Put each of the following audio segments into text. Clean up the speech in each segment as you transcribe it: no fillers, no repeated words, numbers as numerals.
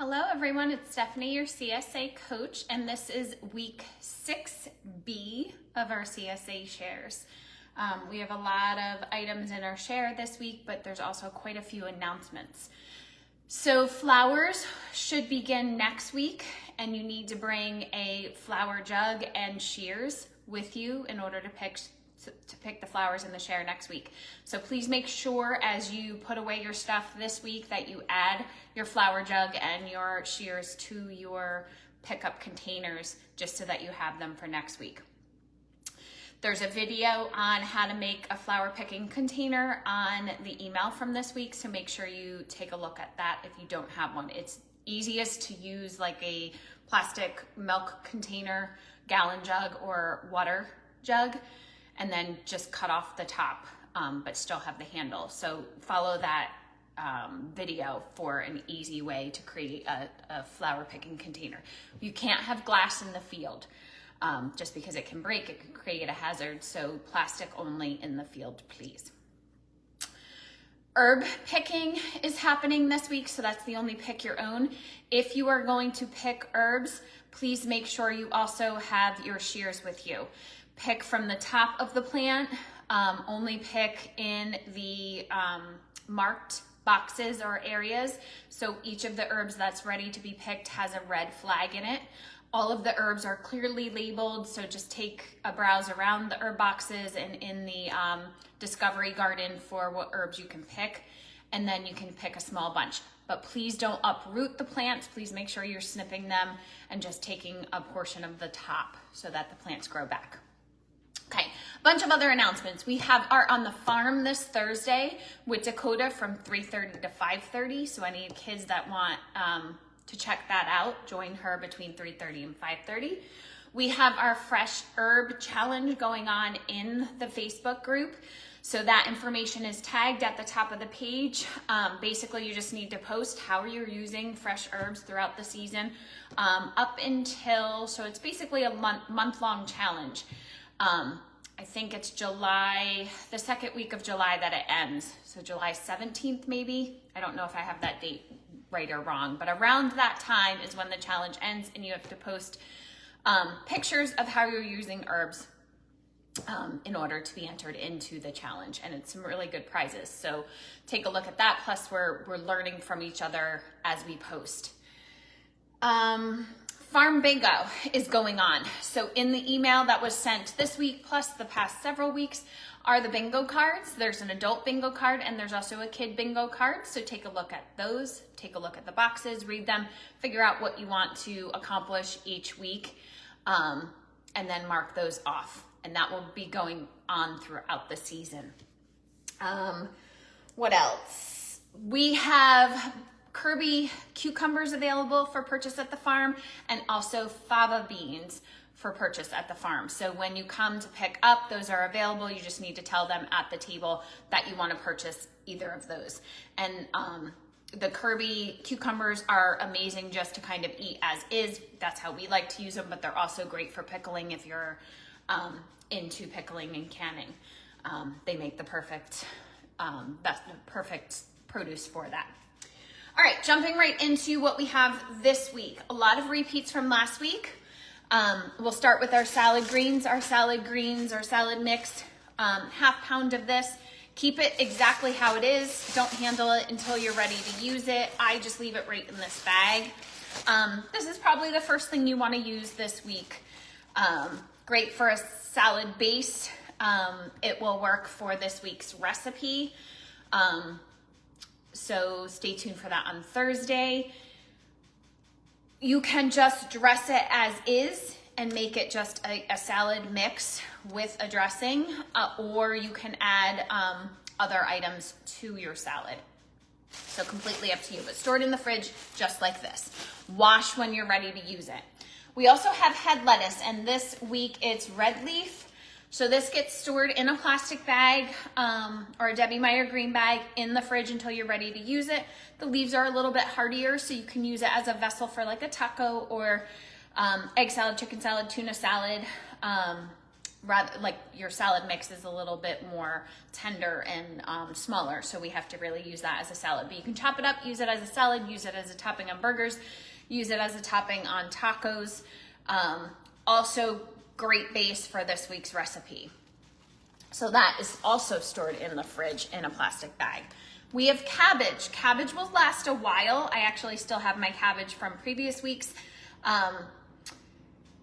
Hello everyone, it's Stephanie, your CSA coach, and this is week 6B of our CSA shares. We have a lot of items in our share this week, but there's also quite a few announcements. So flowers should begin next week, and you need to bring a flower jug and shears with you in order to pick the flowers in the share next week. So please make sure as you put away your stuff this week that you add your flower jug and your shears to your pickup containers just so that you have them for next week. There's a video on how to make a flower picking container on the email from this week, so make sure you take a look at that if you don't have one. It's easiest to use like a plastic milk container, gallon jug, or water jug, and then just cut off the top, but still have the handle. So follow that video for an easy way to create a flower picking container. You can't have glass in the field just because it can break, it can create a hazard. So plastic only in the field, please. Herb picking is happening this week, so that's the only pick your own. If you are going to pick herbs, please make sure you also have your shears with you. Pick from the top of the plant, only pick in the marked boxes or areas. So each of the herbs that's ready to be picked has a red flag in it. All of the herbs are clearly labeled, so just take a browse around the herb boxes and in the discovery garden for what herbs you can pick, and then you can pick a small bunch. But please don't uproot the plants. Please make sure you're snipping them and just taking a portion of the top so that the plants grow back. Okay, a bunch of other announcements. We have Art on the Farm this Thursday with Dakota from 3:30 to 5:30. So any kids that want to check that out, join her between 3:30 and 5:30. We have our Fresh Herb Challenge going on in the Facebook group. So that information is tagged at the top of the page. Basically, you just need to post how you're using fresh herbs throughout the season up until, so it's basically a month-long challenge. I think it's July, the second week of July that it ends. So July 17th maybe. I don't know if I have that date right or wrong, but around that time is when the challenge ends, and you have to post pictures of how you're using herbs in order to be entered into the challenge. And it's some really good prizes. So take a look at that. Plus we're learning from each other as we post. Farm Bingo is going on. So in the email that was sent this week, plus the past several weeks, are the bingo cards. There's an adult bingo card and there's also a kid bingo card. So take a look at those, take a look at the boxes, read them, figure out what you want to accomplish each week, and then mark those off. And that will be going on throughout the season. What else? We have Kirby cucumbers available for purchase at the farm, and also fava beans for purchase at the farm. So when you come to pick up, those are available. You just need to tell them at the table that you want to purchase either of those. And the Kirby cucumbers are amazing just to kind of eat as is. That's how we like to use them, but they're also great for pickling if you're into pickling and canning. They make the perfect produce for that. All right, jumping right into what we have this week. A lot of repeats from last week. We'll start with our salad greens or salad mix. Half pound of this. Keep it exactly how it is. Don't handle it until you're ready to use it. I just leave it right in this bag. This is probably the first thing you want to use this week. Great for a salad base. It will work for this week's recipe. So stay tuned for that on Thursday. You can just dress it as is and make it just a salad mix with a dressing, or you can add other items to your salad. So completely up to you, but store it in the fridge just like this. Wash when you're ready to use it. We also have head lettuce, and this week it's red leaf. So this gets stored in a plastic bag or a Debbie Meyer green bag in the fridge until you're ready to use it. The leaves are a little bit hardier, so you can use it as a vessel for like a taco or egg salad, chicken salad, tuna salad. rather like your salad mix is a little bit more tender and smaller, so we have to really use that as a salad. But you can chop it up, use it as a salad, use it as a topping on burgers, use it as a topping on tacos. Also great base for this week's recipe. So that is also stored in the fridge in a plastic bag. We have cabbage. Cabbage will last a while. I actually still have my cabbage from previous weeks.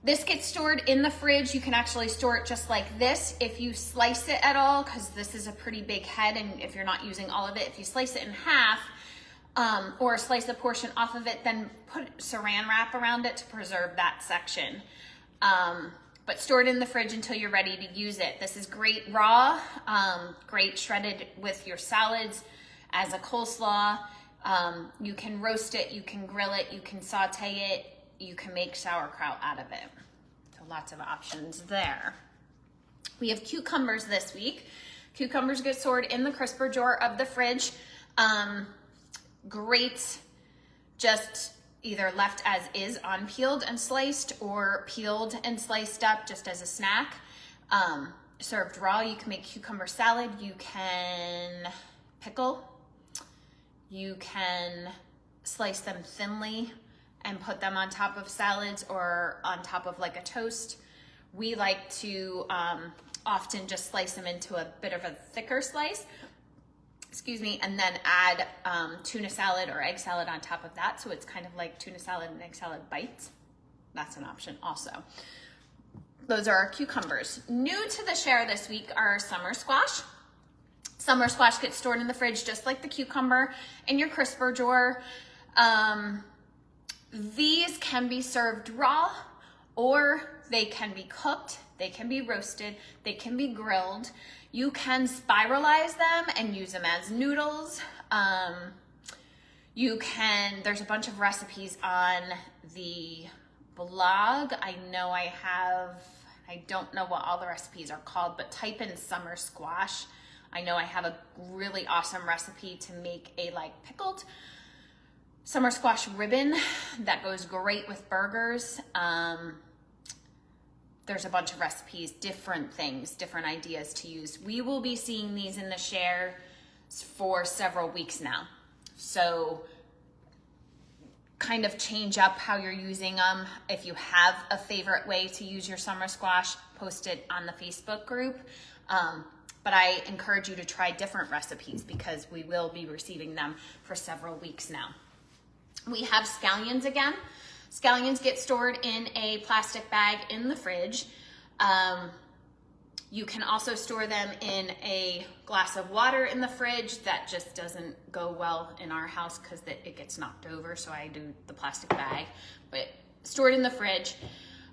This gets stored in the fridge. You can actually store it just like this if you slice it at all, because this is a pretty big head, and if you're not using all of it, if you slice it in half or slice a portion off of it, then put saran wrap around it to preserve that section. But store it in the fridge until you're ready to use it. This is great raw, great shredded with your salads as a coleslaw. You can roast it, you can grill it, you can saute it, you can make sauerkraut out of it. So lots of options there. We have cucumbers this week. Cucumbers get stored in the crisper drawer of the fridge. Great, just either left as is unpeeled and sliced, or peeled and sliced up just as a snack. Served raw, you can make cucumber salad, you can pickle, you can slice them thinly and put them on top of salads or on top of like a toast. We like to often just slice them into a bit of a thicker slice, and then add tuna salad or egg salad on top of that. So it's kind of like tuna salad and egg salad bites. That's an option also. Those are our cucumbers. New to the share this week are summer squash. Summer squash gets stored in the fridge just like the cucumber in your crisper drawer. These can be served raw, or they can be cooked, they can be roasted, they can be grilled. You can spiralize them and use them as noodles. There's a bunch of recipes on the blog. I don't know what all the recipes are called, but type in summer squash. I know I have a really awesome recipe to make a pickled summer squash ribbon that goes great with burgers. There's a bunch of recipes, different things, different ideas to use. We will be seeing these in the share for several weeks now. So kind of change up how you're using them. If you have a favorite way to use your summer squash, post it on the Facebook group. But I encourage you to try different recipes because we will be receiving them for several weeks now. We have scallions again. Scallions get stored in a plastic bag in the fridge. You can also store them in a glass of water in the fridge. That just doesn't go well in our house because it gets knocked over, so I do the plastic bag, but stored in the fridge.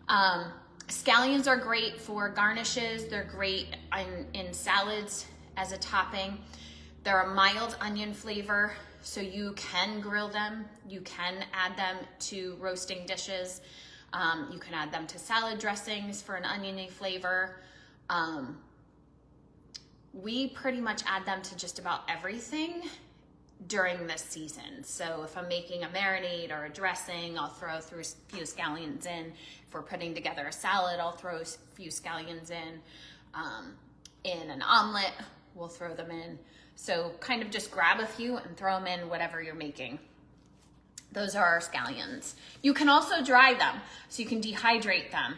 Scallions are great for garnishes. They're great in salads as a topping. They're a mild onion flavor, so you can grill them. You can add them to roasting dishes. You can add them to salad dressings for an oniony flavor. We pretty much add them to just about everything during this season. So if I'm making a marinade or a dressing, I'll throw a few scallions in. If we're putting together a salad, I'll throw a few scallions in. In an omelet, we'll throw them in. So kind of just grab a few and throw them in whatever you're making. Those are our scallions. You can also dry them, so you can dehydrate them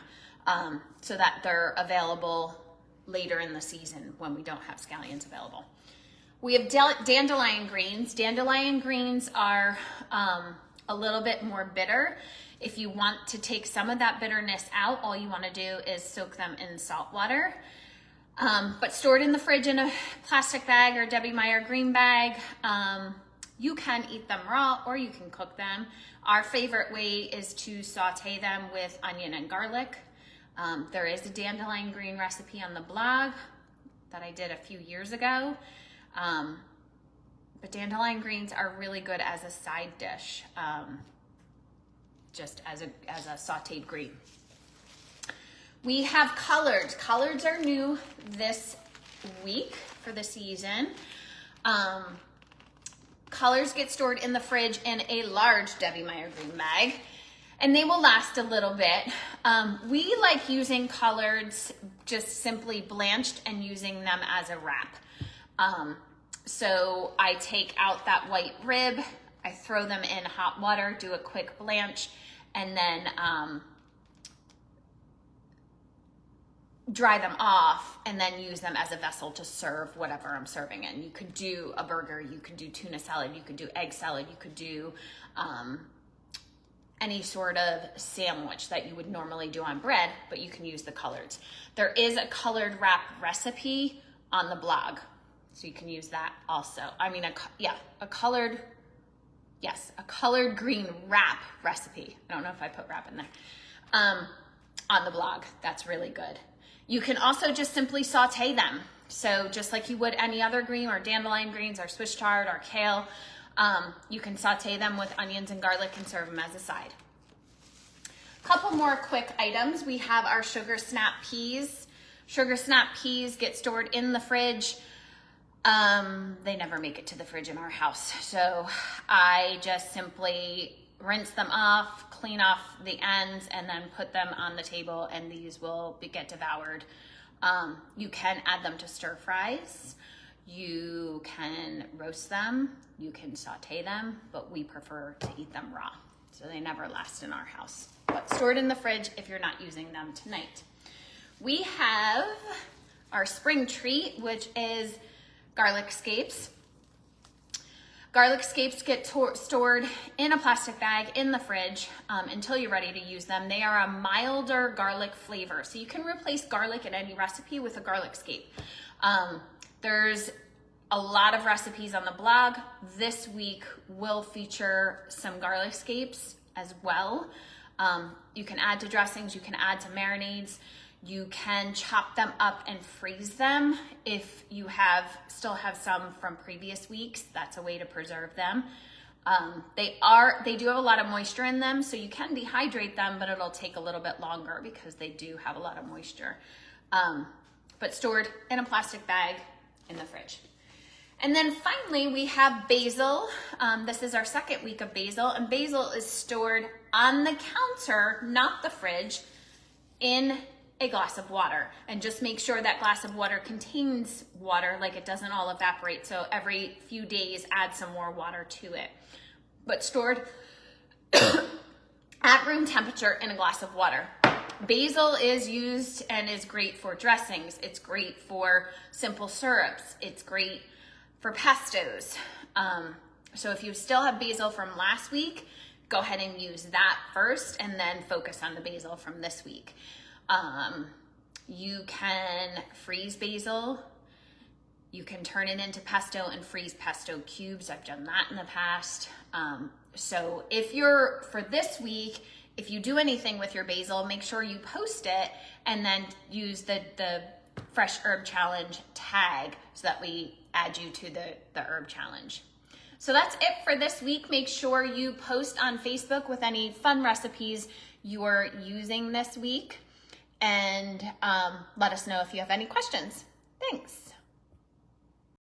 so that they're available later in the season when we don't have scallions available. We have dandelion greens. Dandelion greens are a little bit more bitter. If you want to take some of that bitterness out, all you want to do is soak them in salt water. But stored in the fridge in a plastic bag or Debbie Meyer green bag. You can eat them raw or you can cook them. Our favorite way is to saute them with onion and garlic. There is a dandelion green recipe on the blog that I did a few years ago. But dandelion greens are really good as a side dish, just as a sauteed green. We have collards. Collards are new this week for the season. Collards get stored in the fridge in a large Debbie Meyer green bag, and they will last a little bit. We like using collards just simply blanched and using them as a wrap. So I take out that white rib, I throw them in hot water, do a quick blanch, and then dry them off, and then use them as a vessel to serve whatever I'm serving in. You could do a burger, you could do tuna salad, you could do egg salad, you could do any sort of sandwich that you would normally do on bread, but you can use the coloreds. There is a colored wrap recipe on the blog, so you can use that also. I mean, a colored green wrap recipe. I don't know if I put wrap in there. On the blog, that's really good. You can also just simply saute them. So just like you would any other green, or dandelion greens, or Swiss chard, or kale, you can saute them with onions and garlic and serve them as a side. Couple more quick items. We have our sugar snap peas. Sugar snap peas get stored in the fridge. They never make it to the fridge in our house. So I just simply rinse them off, clean off the ends, and then put them on the table, and these will get devoured. You can add them to stir fries. You can roast them. You can saute them, but we prefer to eat them raw. So they never last in our house, but stored in the fridge if you're not using them tonight. We have our spring treat, which is garlic scapes. Garlic scapes get stored in a plastic bag in the fridge until you're ready to use them. They are a milder garlic flavor, so you can replace garlic in any recipe with a garlic scape. There's a lot of recipes on the blog. This week will feature some garlic scapes as well. You can add to dressings, you can add to marinades. You can chop them up and freeze them if you still have some from previous weeks. That's a way to preserve them. They do have a lot of moisture in them, so you can dehydrate them, but it'll take a little bit longer because they do have a lot of moisture. But stored in a plastic bag in the fridge. And then finally, we have basil. This is our second week of basil, and basil is stored on the counter, not the fridge, in a glass of water. And just make sure that glass of water contains water, like it doesn't all evaporate. So every few days, add some more water to it. But stored at room temperature in a glass of water. Basil is used and is great for dressings. It's great for simple syrups. It's great for pestos. So if you still have basil from last week, go ahead and use that first and then focus on the basil from this week. You can freeze basil. You can turn it into pesto and freeze pesto cubes. I've done that in the past. So for this week, if you do anything with your basil, make sure you post it and then use the Fresh Herb Challenge tag so that we add you to the herb challenge. So that's it for this week. Make sure you post on Facebook with any fun recipes you're using this week, and let us know if you have any questions. Thanks.